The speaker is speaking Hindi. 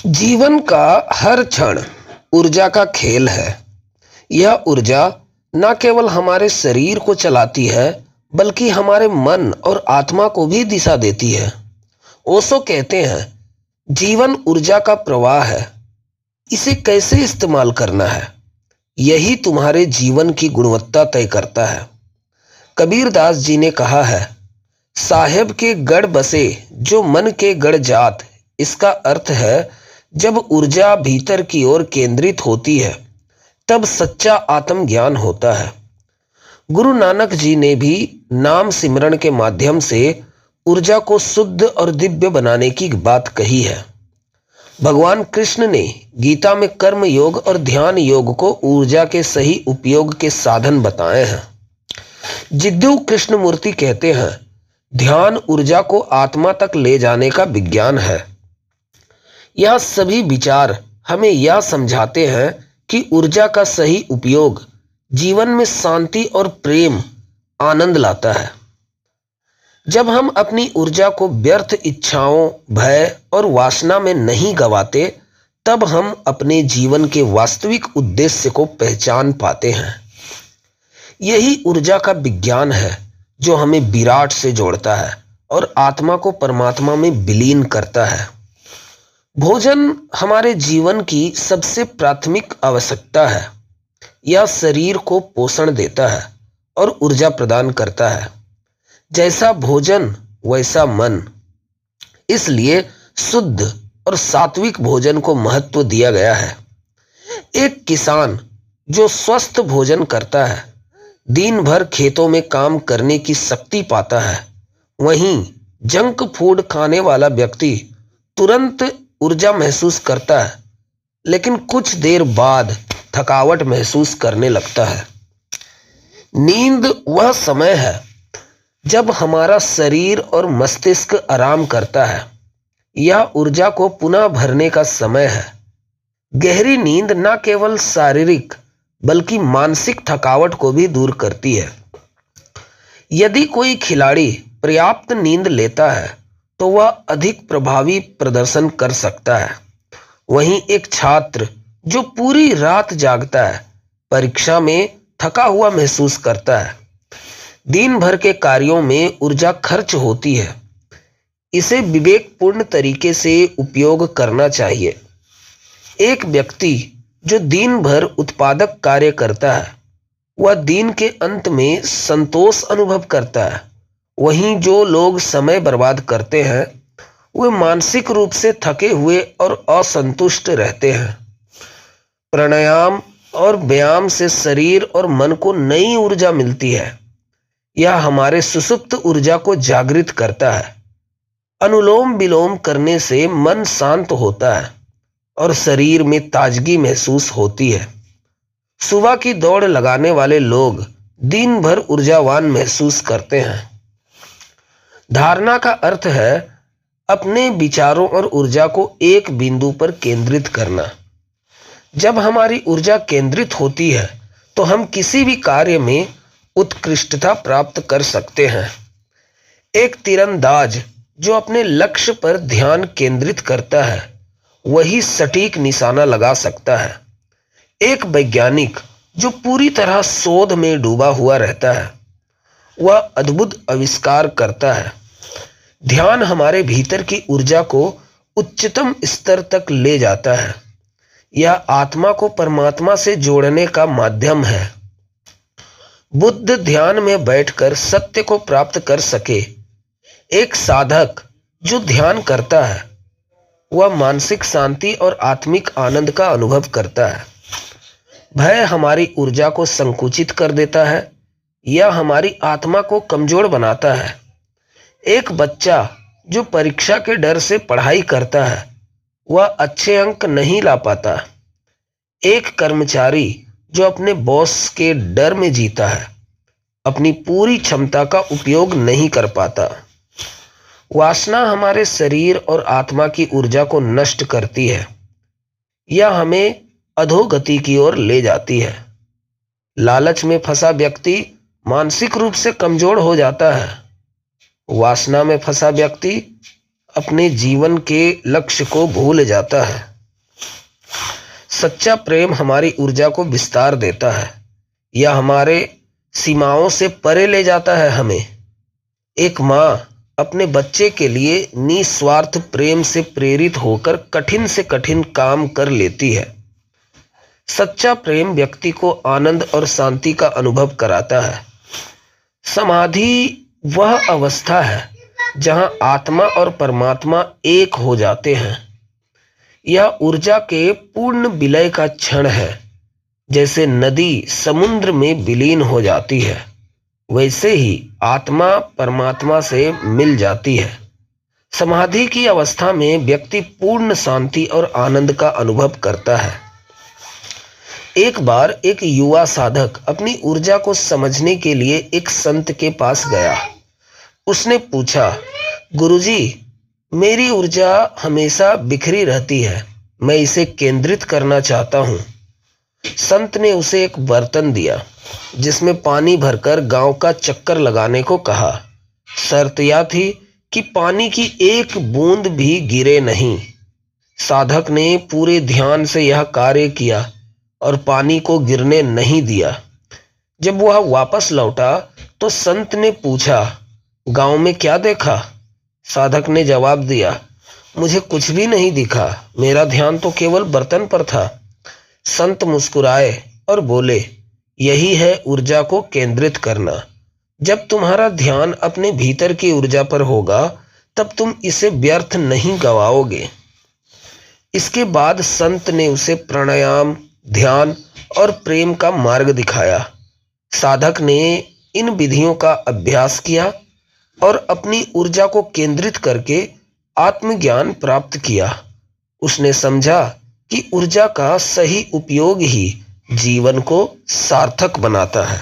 जीवन का हर क्षण ऊर्जा का खेल है। यह ऊर्जा न केवल हमारे शरीर को चलाती है बल्कि हमारे मन और आत्मा को भी दिशा देती है। ओशो कहते हैं, जीवन ऊर्जा का प्रवाह है। इसे कैसे इस्तेमाल करना है, यही तुम्हारे जीवन की गुणवत्ता तय करता है। कबीरदास जी ने कहा है, साहेब के गढ़ बसे जो मन के गढ़ जात। इसका अर्थ है, जब ऊर्जा भीतर की ओर केंद्रित होती है तब सच्चा आत्मज्ञान होता है। गुरु नानक जी ने भी नाम सिमरण के माध्यम से ऊर्जा को शुद्ध और दिव्य बनाने की बात कही है। भगवान कृष्ण ने गीता में कर्म योग और ध्यान योग को ऊर्जा के सही उपयोग के साधन बताए हैं। जिद्दू कृष्णमूर्ति कहते हैं, ध्यान ऊर्जा को आत्मा तक ले जाने का विज्ञान है। यह सभी विचार हमें यह समझाते हैं कि ऊर्जा का सही उपयोग जीवन में शांति और प्रेम आनंद लाता है। जब हम अपनी ऊर्जा को व्यर्थ इच्छाओं, भय और वासना में नहीं गवाते, तब हम अपने जीवन के वास्तविक उद्देश्य को पहचान पाते हैं। यही ऊर्जा का विज्ञान है जो हमें विराट से जोड़ता है और आत्मा को परमात्मा में विलीन करता है। भोजन हमारे जीवन की सबसे प्राथमिक आवश्यकता है। यह शरीर को पोषण देता है और ऊर्जा प्रदान करता है। जैसा भोजन वैसा मन, इसलिए शुद्ध और सात्विक भोजन को महत्व दिया गया है। एक किसान जो स्वस्थ भोजन करता है दिन भर खेतों में काम करने की शक्ति पाता है। वहीं जंक फूड खाने वाला व्यक्ति तुरंत ऊर्जा महसूस करता है, लेकिन कुछ देर बाद थकावट महसूस करने लगता है। नींद वह समय है जब हमारा शरीर और मस्तिष्क आराम करता है। यह ऊर्जा को पुनः भरने का समय है। गहरी नींद न केवल शारीरिक बल्कि मानसिक थकावट को भी दूर करती है। यदि कोई खिलाड़ी पर्याप्त नींद लेता है तो वह अधिक प्रभावी प्रदर्शन कर सकता है। वहीं एक छात्र जो पूरी रात जागता है परीक्षा में थका हुआ महसूस करता है। दिन भर के कार्यों में ऊर्जा खर्च होती है। इसे विवेकपूर्ण तरीके से उपयोग करना चाहिए। एक व्यक्ति जो दिन भर उत्पादक कार्य करता है वह दिन के अंत में संतोष अनुभव करता है। वहीं जो लोग समय बर्बाद करते हैं वे मानसिक रूप से थके हुए और असंतुष्ट रहते हैं। प्राणायाम और व्यायाम से शरीर और मन को नई ऊर्जा मिलती है। यह हमारे सुषुप्त ऊर्जा को जागृत करता है। अनुलोम विलोम करने से मन शांत होता है और शरीर में ताजगी महसूस होती है। सुबह की दौड़ लगाने वाले लोग दिन भर ऊर्जावान महसूस करते हैं। धारणा का अर्थ है अपने विचारों और ऊर्जा को एक बिंदु पर केंद्रित करना। जब हमारी ऊर्जा केंद्रित होती है तो हम किसी भी कार्य में उत्कृष्टता प्राप्त कर सकते हैं। एक तीरंदाज जो अपने लक्ष्य पर ध्यान केंद्रित करता है वही सटीक निशाना लगा सकता है। एक वैज्ञानिक जो पूरी तरह शोध में डूबा हुआ रहता है वह अद्भुत आविष्कार करता है। ध्यान हमारे भीतर की ऊर्जा को उच्चतम स्तर तक ले जाता है। यह आत्मा को परमात्मा से जोड़ने का माध्यम है। बुद्ध ध्यान में बैठकर सत्य को प्राप्त कर सके। एक साधक जो ध्यान करता है वह मानसिक शांति और आत्मिक आनंद का अनुभव करता है। भय हमारी ऊर्जा को संकुचित कर देता है। यह हमारी आत्मा को कमजोर बनाता है। एक बच्चा जो परीक्षा के डर से पढ़ाई करता है वह अच्छे अंक नहीं ला पाता। एक कर्मचारी जो अपने बॉस के डर में जीता है अपनी पूरी क्षमता का उपयोग नहीं कर पाता। वासना हमारे शरीर और आत्मा की ऊर्जा को नष्ट करती है। यह हमें अधोगति की ओर ले जाती है। लालच में फंसा व्यक्ति मानसिक रूप से कमजोर हो जाता है। वासना में फंसा व्यक्ति अपने जीवन के लक्ष्य को भूल जाता है। सच्चा प्रेम हमारी ऊर्जा को विस्तार देता है, यह हमारे सीमाओं से परे ले जाता है हमें। एक माँ अपने बच्चे के लिए निस्वार्थ प्रेम से प्रेरित होकर कठिन से कठिन काम कर लेती है। सच्चा प्रेम व्यक्ति को आनंद और शांति का अनुभव कराता है। समाधि वह अवस्था है जहां आत्मा और परमात्मा एक हो जाते हैं। यह ऊर्जा के पूर्ण विलय का क्षण है। जैसे नदी समुद्र में विलीन हो जाती है, वैसे ही आत्मा परमात्मा से मिल जाती है। समाधि की अवस्था में व्यक्ति पूर्ण शांति और आनंद का अनुभव करता है। एक बार एक युवा साधक अपनी ऊर्जा को समझने के लिए एक संत के पास गया। उसने पूछा, गुरुजी, मेरी ऊर्जा हमेशा बिखरी रहती है, मैं इसे केंद्रित करना चाहता हूँ। संत ने उसे एक बर्तन दिया जिसमें पानी भरकर गांव का चक्कर लगाने को कहा। शर्त यह थी कि पानी की एक बूंद भी गिरे नहीं। साधक ने पूरे ध्यान से यह कार्य किया और पानी को गिरने नहीं दिया। जब वह वापस लौटा तो संत ने पूछा, गांव में क्या देखा? साधक ने जवाब दिया, मुझे कुछ भी नहीं दिखा, मेरा ध्यान तो केवल बर्तन पर था। संत मुस्कुराए और बोले, यही है ऊर्जा को केंद्रित करना। जब तुम्हारा ध्यान अपने भीतर की ऊर्जा पर होगा तब तुम इसे व्यर्थ नहीं गवाओगे। इसके बाद संत ने उसे प्राणायाम, ध्यान और प्रेम का मार्ग दिखाया। साधक ने इन विधियों का अभ्यास किया और अपनी ऊर्जा को केंद्रित करके आत्मज्ञान प्राप्त किया। उसने समझा कि ऊर्जा का सही उपयोग ही जीवन को सार्थक बनाता है।